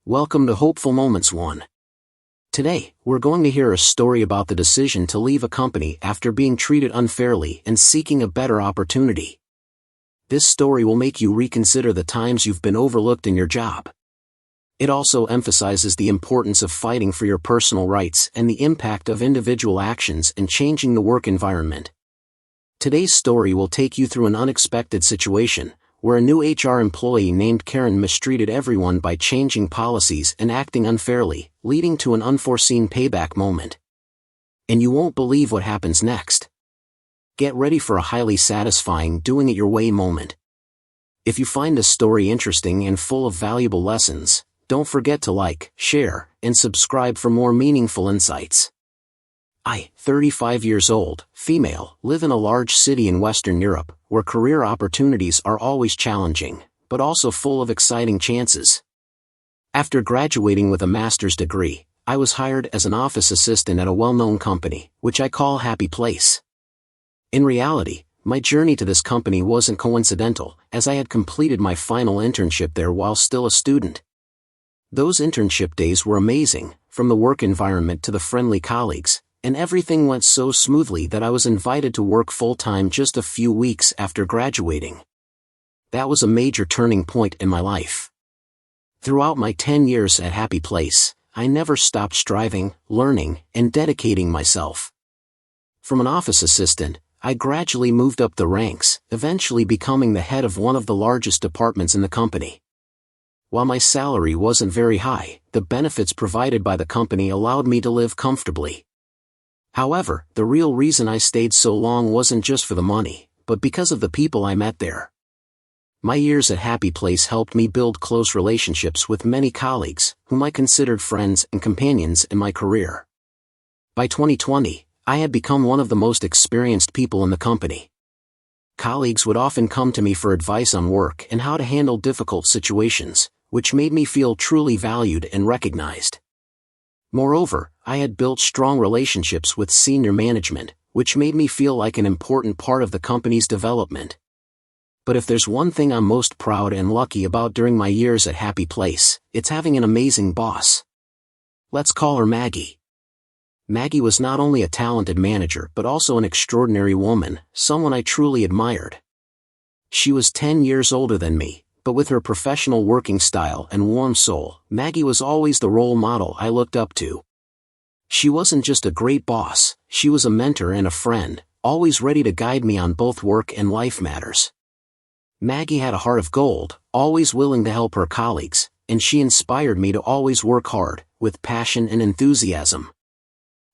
Welcome to Hopeful Moments 1. Today, we're going to hear a story about the decision to leave a company after being treated unfairly and seeking a better opportunity. This story will make you reconsider the times you've been overlooked in your job. It also emphasizes the importance of fighting for your personal rights and the impact of individual actions in changing the work environment. Today's story will take you through an unexpected situation, where a new HR employee named Karen mistreated everyone by changing policies and acting unfairly, leading to an unforeseen payback moment. And you won't believe what happens next. Get ready for a highly satisfying doing it your way moment. If you find this story interesting and full of valuable lessons, don't forget to like, share, and subscribe for more meaningful insights. I, 35 years old, female, live in a large city in Western Europe, where career opportunities are always challenging, but also full of exciting chances. After graduating with a master's degree, I was hired as an office assistant at a well-known company, which I call Happy Place. In reality, my journey to this company wasn't coincidental, as I had completed my final internship there while still a student. Those internship days were amazing, from the work environment to the friendly colleagues, and everything went so smoothly that I was invited to work full-time just a few weeks after graduating. That was a major turning point in my life. Throughout my 10 years at Happy Place, I never stopped striving, learning, and dedicating myself. From an office assistant, I gradually moved up the ranks, eventually becoming the head of one of the largest departments in the company. While my salary wasn't very high, the benefits provided by the company allowed me to live comfortably. However, the real reason I stayed so long wasn't just for the money, but because of the people I met there. My years at Happy Place helped me build close relationships with many colleagues, whom I considered friends and companions in my career. By 2020, I had become one of the most experienced people in the company. Colleagues would often come to me for advice on work and how to handle difficult situations, which made me feel truly valued and recognized. Moreover, I had built strong relationships with senior management, which made me feel like an important part of the company's development. But if there's one thing I'm most proud and lucky about during my years at Happy Place, it's having an amazing boss. Let's call her Maggie. Maggie was not only a talented manager but also an extraordinary woman, someone I truly admired. She was 10 years older than me, but with her professional working style and warm soul, Maggie was always the role model I looked up to. She wasn't just a great boss, she was a mentor and a friend, always ready to guide me on both work and life matters. Maggie had a heart of gold, always willing to help her colleagues, and she inspired me to always work hard, with passion and enthusiasm.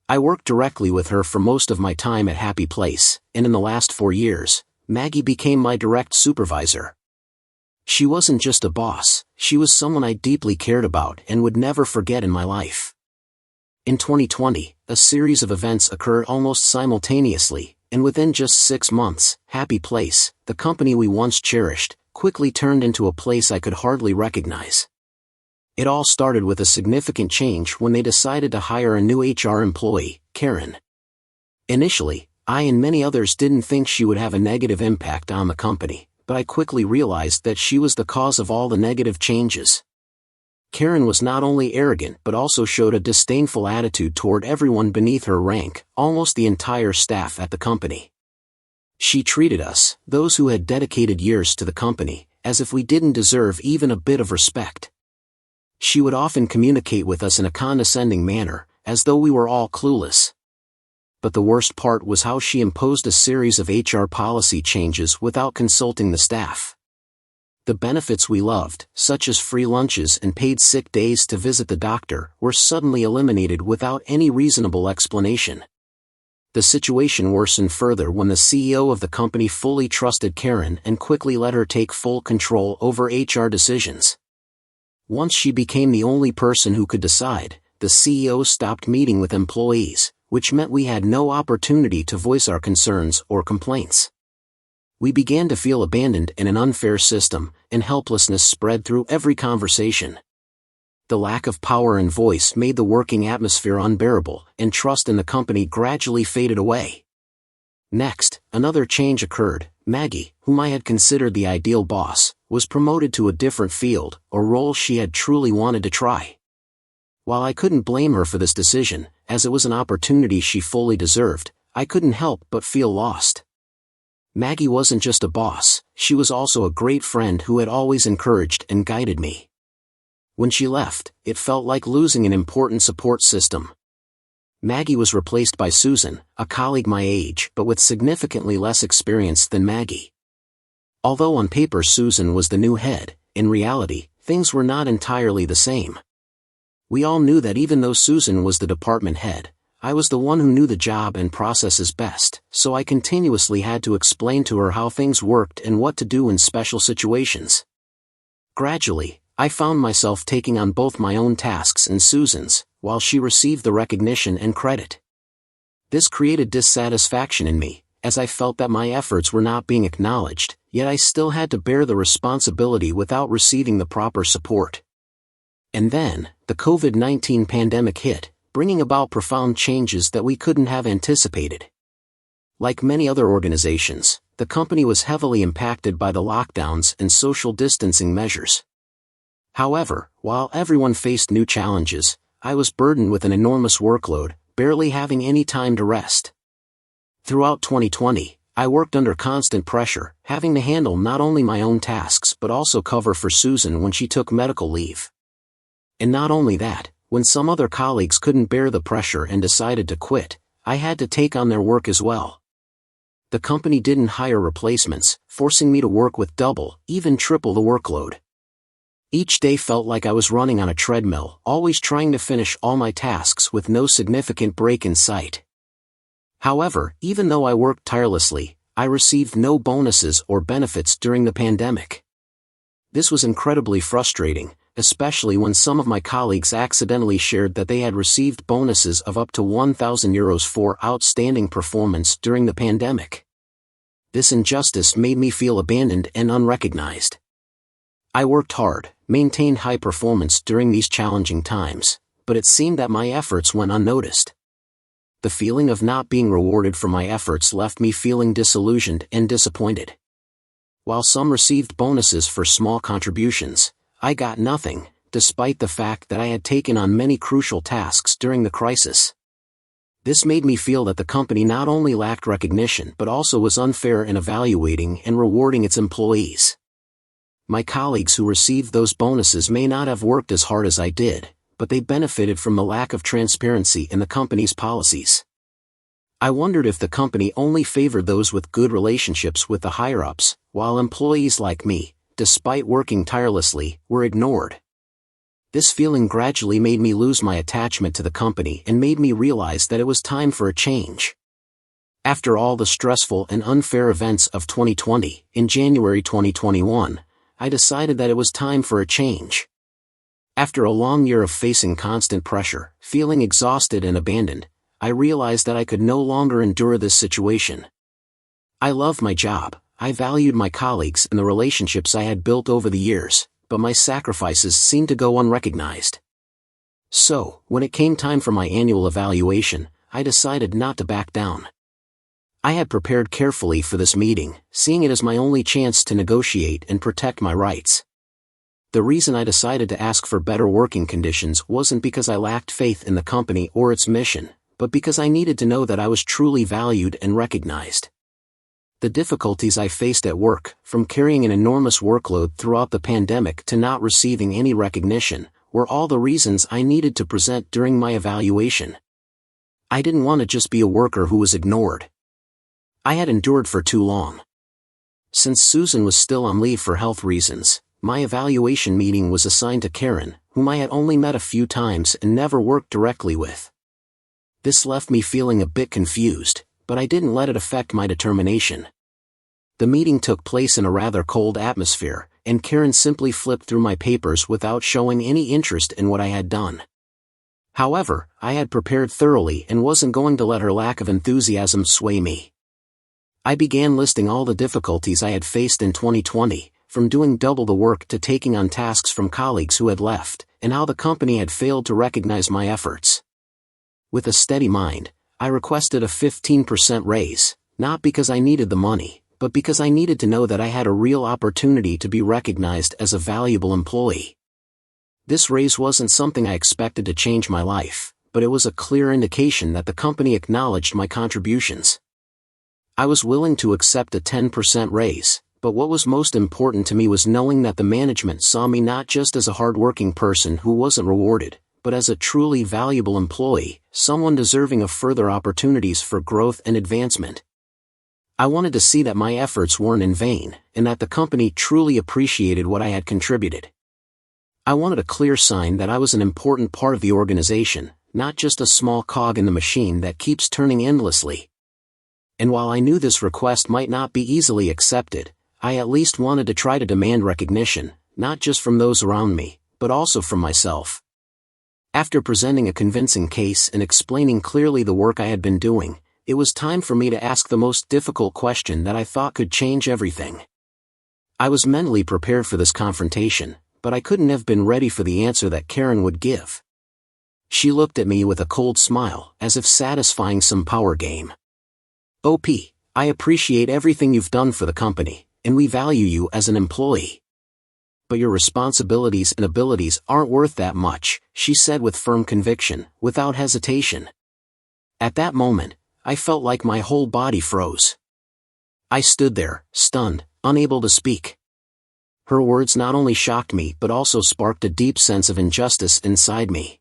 I worked directly with her for most of my time at Happy Place, and in the last 4 years, Maggie became my direct supervisor. She wasn't just a boss, she was someone I deeply cared about and would never forget in my life. In 2020, a series of events occurred almost simultaneously, and within just 6 months, Happy Place, the company we once cherished, quickly turned into a place I could hardly recognize. It all started with a significant change when they decided to hire a new HR employee, Karen. Initially, I and many others didn't think she would have a negative impact on the company, but I quickly realized that she was the cause of all the negative changes. Karen was not only arrogant but also showed a disdainful attitude toward everyone beneath her rank, almost the entire staff at the company. She treated us, those who had dedicated years to the company, as if we didn't deserve even a bit of respect. She would often communicate with us in a condescending manner, as though we were all clueless. But the worst part was how she imposed a series of HR policy changes without consulting the staff. The benefits we loved, such as free lunches and paid sick days to visit the doctor, were suddenly eliminated without any reasonable explanation. The situation worsened further when the CEO of the company fully trusted Karen and quickly let her take full control over HR decisions. Once she became the only person who could decide, the CEO stopped meeting with employees, which meant we had no opportunity to voice our concerns or complaints. We began to feel abandoned in an unfair system, and helplessness spread through every conversation. The lack of power and voice made the working atmosphere unbearable, and trust in the company gradually faded away. Next, another change occurred. Maggie, whom I had considered the ideal boss, was promoted to a different field, a role she had truly wanted to try. While I couldn't blame her for this decision, as it was an opportunity she fully deserved, I couldn't help but feel lost. Maggie wasn't just a boss, she was also a great friend who had always encouraged and guided me. When she left, it felt like losing an important support system. Maggie was replaced by Susan, a colleague my age but with significantly less experience than Maggie. Although on paper Susan was the new head, in reality, things were not entirely the same. We all knew that even though Susan was the department head, I was the one who knew the job and processes best, so I continuously had to explain to her how things worked and what to do in special situations. Gradually, I found myself taking on both my own tasks and Susan's, while she received the recognition and credit. This created dissatisfaction in me, as I felt that my efforts were not being acknowledged, yet I still had to bear the responsibility without receiving the proper support. And then, the COVID-19 pandemic hit, bringing about profound changes that we couldn't have anticipated. Like many other organizations, the company was heavily impacted by the lockdowns and social distancing measures. However, while everyone faced new challenges, I was burdened with an enormous workload, barely having any time to rest. Throughout 2020, I worked under constant pressure, having to handle not only my own tasks but also cover for Susan when she took medical leave. And not only that, when some other colleagues couldn't bear the pressure and decided to quit, I had to take on their work as well. The company didn't hire replacements, forcing me to work with double, even triple the workload. Each day felt like I was running on a treadmill, always trying to finish all my tasks with no significant break in sight. However, even though I worked tirelessly, I received no bonuses or benefits during the pandemic. This was incredibly frustrating, especially when some of my colleagues accidentally shared that they had received bonuses of up to €1,000 for outstanding performance during the pandemic. This injustice made me feel abandoned and unrecognized. I worked hard, maintained high performance during these challenging times, but it seemed that my efforts went unnoticed. The feeling of not being rewarded for my efforts left me feeling disillusioned and disappointed. While some received bonuses for small contributions, I got nothing, despite the fact that I had taken on many crucial tasks during the crisis. This made me feel that the company not only lacked recognition but also was unfair in evaluating and rewarding its employees. My colleagues who received those bonuses may not have worked as hard as I did, but they benefited from the lack of transparency in the company's policies. I wondered if the company only favored those with good relationships with the higher-ups, while employees like me, despite working tirelessly, were ignored. This feeling gradually made me lose my attachment to the company and made me realize that it was time for a change. After all the stressful and unfair events of 2020, in January 2021, I decided that it was time for a change. After a long year of facing constant pressure, feeling exhausted and abandoned, I realized that I could no longer endure this situation. I loved my job, I valued my colleagues and the relationships I had built over the years, but my sacrifices seemed to go unrecognized. So, when it came time for my annual evaluation, I decided not to back down. I had prepared carefully for this meeting, seeing it as my only chance to negotiate and protect my rights. The reason I decided to ask for better working conditions wasn't because I lacked faith in the company or its mission, but because I needed to know that I was truly valued and recognized. The difficulties I faced at work, from carrying an enormous workload throughout the pandemic to not receiving any recognition, were all the reasons I needed to present during my evaluation. I didn't want to just be a worker who was ignored. I had endured for too long. Since Susan was still on leave for health reasons, my evaluation meeting was assigned to Karen, whom I had only met a few times and never worked directly with. This left me feeling a bit confused, but I didn't let it affect my determination. The meeting took place in a rather cold atmosphere, and Karen simply flipped through my papers without showing any interest in what I had done. However, I had prepared thoroughly and wasn't going to let her lack of enthusiasm sway me. I began listing all the difficulties I had faced in 2020, from doing double the work to taking on tasks from colleagues who had left, and how the company had failed to recognize my efforts. With a steady mind, I requested a 15% raise, not because I needed the money, but because I needed to know that I had a real opportunity to be recognized as a valuable employee. This raise wasn't something I expected to change my life, but it was a clear indication that the company acknowledged my contributions. I was willing to accept a 10% raise, but what was most important to me was knowing that the management saw me not just as a hardworking person who wasn't rewarded, but as a truly valuable employee, someone deserving of further opportunities for growth and advancement. I wanted to see that my efforts weren't in vain, and that the company truly appreciated what I had contributed. I wanted a clear sign that I was an important part of the organization, not just a small cog in the machine that keeps turning endlessly. And while I knew this request might not be easily accepted, I at least wanted to try to demand recognition, not just from those around me, but also from myself. After presenting a convincing case and explaining clearly the work I had been doing, it was time for me to ask the most difficult question that I thought could change everything. I was mentally prepared for this confrontation, but I couldn't have been ready for the answer that Karen would give. She looked at me with a cold smile, as if satisfying some power game. "OP, I appreciate everything you've done for the company, and we value you as an employee. But your responsibilities and abilities aren't worth that much," she said with firm conviction, without hesitation. At that moment, I felt like my whole body froze. I stood there, stunned, unable to speak. Her words not only shocked me but also sparked a deep sense of injustice inside me.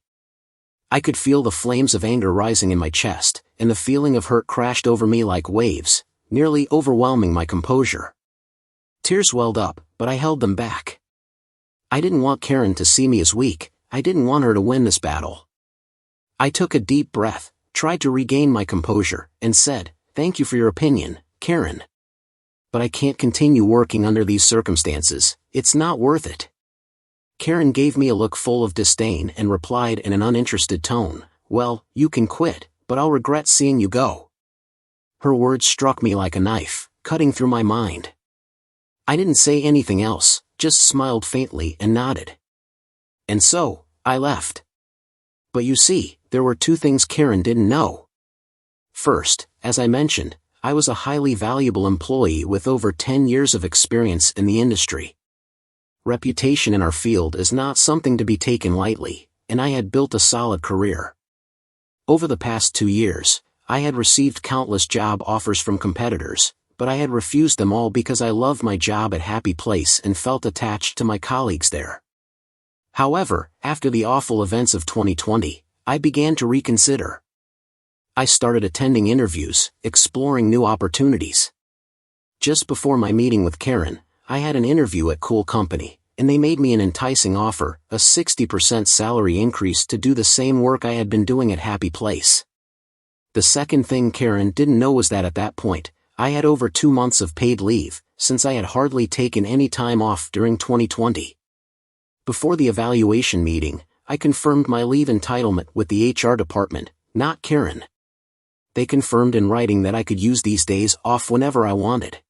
I could feel the flames of anger rising in my chest, and the feeling of hurt crashed over me like waves, nearly overwhelming my composure. Tears welled up, but I held them back. I didn't want Karen to see me as weak. I didn't want her to win this battle. I took a deep breath, tried to regain my composure, and said, "Thank you for your opinion, Karen. But I can't continue working under these circumstances. It's not worth it." Karen gave me a look full of disdain and replied in an uninterested tone, "Well, you can quit, but I'll regret seeing you go." Her words struck me like a knife, cutting through my mind. I didn't say anything else, just smiled faintly and nodded. And so, I left. But you see, there were two things Karen didn't know. First, as I mentioned, I was a highly valuable employee with over 10 years of experience in the industry. Reputation in our field is not something to be taken lightly, and I had built a solid career. Over the past 2 years, I had received countless job offers from competitors, but I had refused them all because I loved my job at Happy Place and felt attached to my colleagues there. However, after the awful events of 2020, I began to reconsider. I started attending interviews, exploring new opportunities. Just before my meeting with Karen, I had an interview at Cool Company, and they made me an enticing offer, a 60% salary increase to do the same work I had been doing at Happy Place. The second thing Karen didn't know was that at that point, I had over 2 months of paid leave, since I had hardly taken any time off during 2020. Before the evaluation meeting, I confirmed my leave entitlement with the HR department, not Karen. They confirmed in writing that I could use these days off whenever I wanted.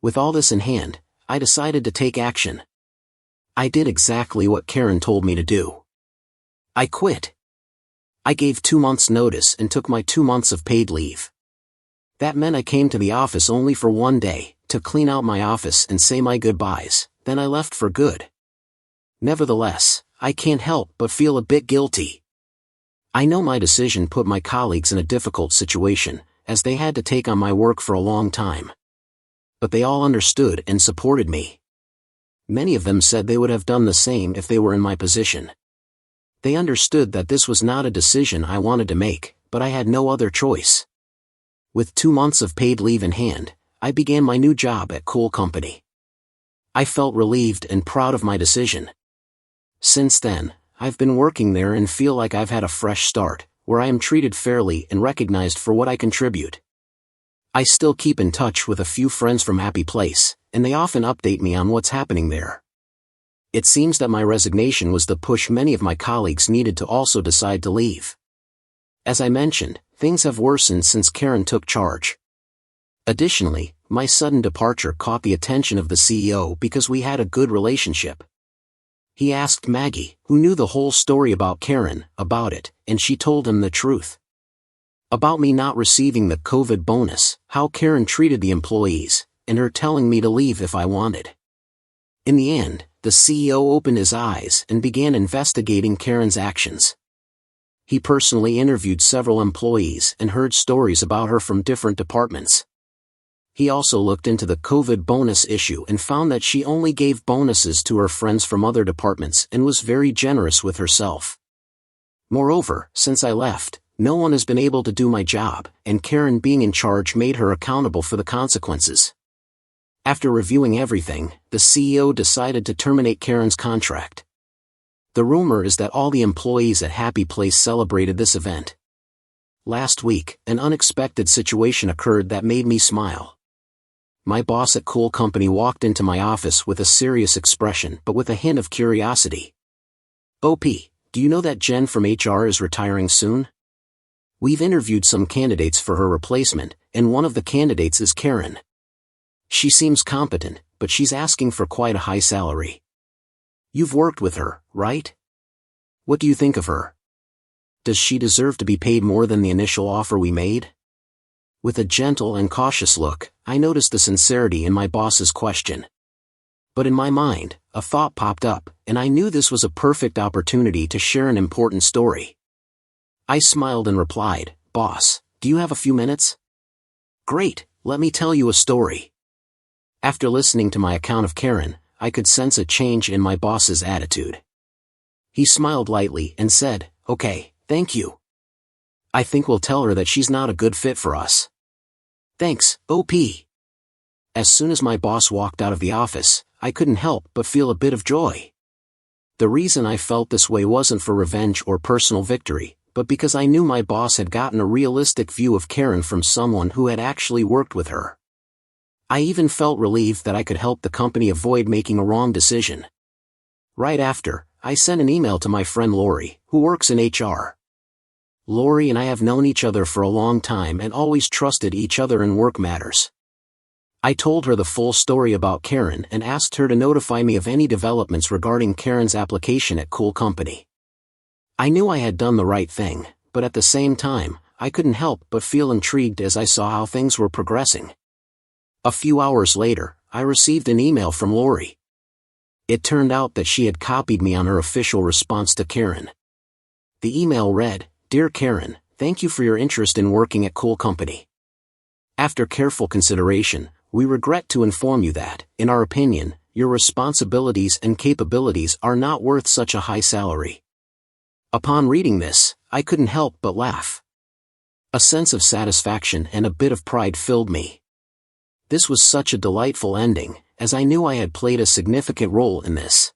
With all this in hand, I decided to take action. I did exactly what Karen told me to do. I quit. I gave 2 months' notice and took my 2 months of paid leave. That meant I came to the office only for 1 day, to clean out my office and say my goodbyes, then I left for good. Nevertheless, I can't help but feel a bit guilty. I know my decision put my colleagues in a difficult situation, as they had to take on my work for a long time. But they all understood and supported me. Many of them said they would have done the same if they were in my position. They understood that this was not a decision I wanted to make, but I had no other choice. With 2 months of paid leave in hand, I began my new job at Cool Company. I felt relieved and proud of my decision. Since then, I've been working there and feel like I've had a fresh start, where I am treated fairly and recognized for what I contribute. I still keep in touch with a few friends from Happy Place, and they often update me on what's happening there. It seems that my resignation was the push many of my colleagues needed to also decide to leave. As I mentioned, things have worsened since Karen took charge. Additionally, my sudden departure caught the attention of the CEO because we had a good relationship. He asked Maggie, who knew the whole story about Karen, about it, and she told him the truth. About me not receiving the COVID bonus, how Karen treated the employees, and her telling me to leave if I wanted. In the end, the CEO opened his eyes and began investigating Karen's actions. He personally interviewed several employees and heard stories about her from different departments. He also looked into the COVID bonus issue and found that she only gave bonuses to her friends from other departments and was very generous with herself. Moreover, since I left, no one has been able to do my job, and Karen being in charge made her accountable for the consequences. After reviewing everything, the CEO decided to terminate Karen's contract. The rumor is that all the employees at Happy Place celebrated this event. Last week, an unexpected situation occurred that made me smile. My boss at Cool Company walked into my office with a serious expression but with a hint of curiosity. "OP, do you know that Jen from HR is retiring soon? We've interviewed some candidates for her replacement, and one of the candidates is Karen. She seems competent, but she's asking for quite a high salary. You've worked with her, right? What do you think of her? Does she deserve to be paid more than the initial offer we made?" With a gentle and cautious look, I noticed the sincerity in my boss's question. But in my mind, a thought popped up, and I knew this was a perfect opportunity to share an important story. I smiled and replied, "Boss, do you have a few minutes?" "Great, let me tell you a story." After listening to my account of Karen, I could sense a change in my boss's attitude. He smiled lightly and said, "Okay, thank you. I think we'll tell her that she's not a good fit for us." "Thanks, OP." As soon as my boss walked out of the office, I couldn't help but feel a bit of joy. The reason I felt this way wasn't for revenge or personal victory, but because I knew my boss had gotten a realistic view of Karen from someone who had actually worked with her. I even felt relieved that I could help the company avoid making a wrong decision. Right after, I sent an email to my friend Lori, who works in HR. Lori and I have known each other for a long time and always trusted each other in work matters. I told her the full story about Karen and asked her to notify me of any developments regarding Karen's application at Cool Company. I knew I had done the right thing, but at the same time, I couldn't help but feel intrigued as I saw how things were progressing. A few hours later, I received an email from Lori. It turned out that she had copied me on her official response to Karen. The email read, "Dear Karen, thank you for your interest in working at Cool Company. After careful consideration, we regret to inform you that, in our opinion, your responsibilities and capabilities are not worth such a high salary." Upon reading this, I couldn't help but laugh. A sense of satisfaction and a bit of pride filled me. This was such a delightful ending, as I knew I had played a significant role in this.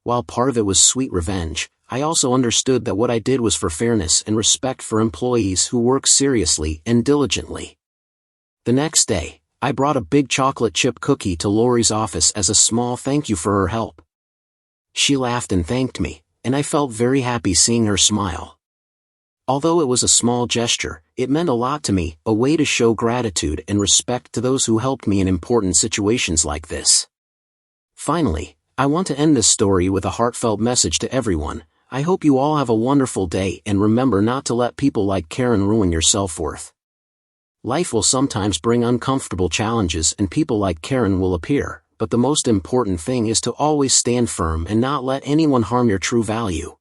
While part of it was sweet revenge, I also understood that what I did was for fairness and respect for employees who work seriously and diligently. The next day, I brought a big chocolate chip cookie to Lori's office as a small thank you for her help. She laughed and thanked me, and I felt very happy seeing her smile. Although it was a small gesture, it meant a lot to me, a way to show gratitude and respect to those who helped me in important situations like this. Finally, I want to end this story with a heartfelt message to everyone. I hope you all have a wonderful day and remember not to let people like Karen ruin your self-worth. Life will sometimes bring uncomfortable challenges and people like Karen will appear, but the most important thing is to always stand firm and not let anyone harm your true value.